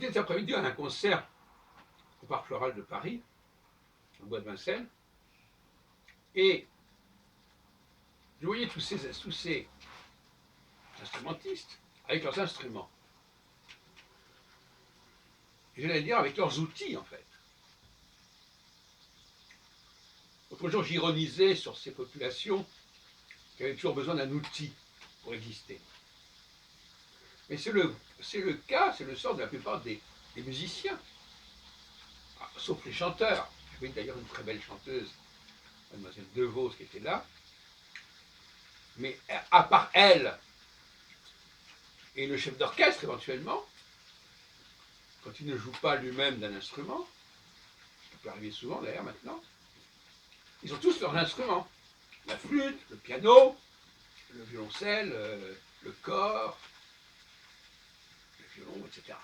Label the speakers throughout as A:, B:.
A: J'étais cet après-midi à un concert au Parc Floral de Paris, au Bois de Vincennes, et je voyais tous ces instrumentistes avec leurs instruments. J'allais dire avec leurs outils, en fait. L'autre jour, j'ironisais sur ces populations qui avaient toujours besoin d'un outil pour exister. Mais c'est le cas, c'est le sort de la plupart des musiciens, sauf les chanteurs. J'ai vu d'ailleurs une très belle chanteuse, mademoiselle Devos, qui était là. Mais à part elle et le chef d'orchestre éventuellement, quand il ne joue pas lui-même d'un instrument, ce qui peut arriver souvent d'ailleurs maintenant, ils ont tous leurs instruments. La flûte, le piano, le violoncelle, le cor, le violon, etc.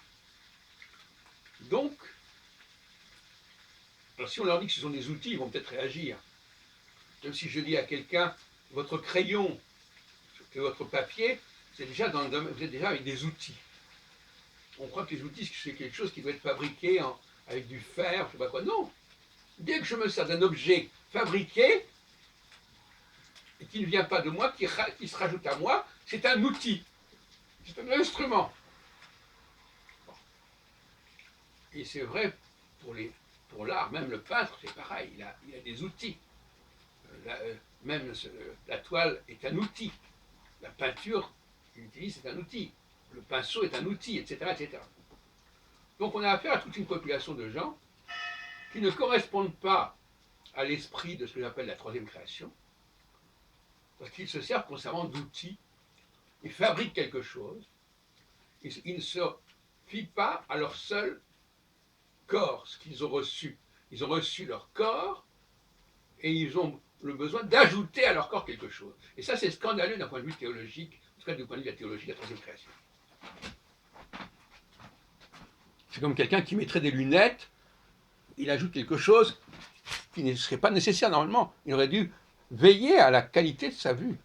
A: Donc, alors si on leur dit que ce sont des outils, ils vont peut-être réagir. Comme si je dis à quelqu'un, votre crayon et votre papier, vous êtes déjà avec des outils. On croit que les outils, c'est quelque chose qui doit être fabriqué avec du fer, je ne sais pas quoi. Non. Dès que je me sers d'un objet fabriqué, et qui ne vient pas de moi, qui se rajoute à moi, c'est un outil. C'est un instrument. Bon. Et c'est vrai pour l'art, même le peintre, c'est pareil, il a des outils. Même la toile est un outil. La peinture qu'il utilise, c'est un outil. Le pinceau est un outil, etc., etc. Donc on a affaire à toute une population de gens qui ne correspondent pas à l'esprit de ce que j'appelle la troisième création, parce qu'ils se servent constamment d'outils, ils fabriquent quelque chose, ils ne se fient pas à leur seul corps, ce qu'ils ont reçu. Ils ont reçu leur corps et ils ont le besoin d'ajouter à leur corps quelque chose. Et ça, c'est scandaleux d'un point de vue théologique, en tout cas du point de vue de la théologie de la troisième création. C'est comme quelqu'un qui mettrait des lunettes, il ajoute quelque chose qui ne serait pas nécessaire normalement. Il aurait dû veiller à la qualité de sa vue.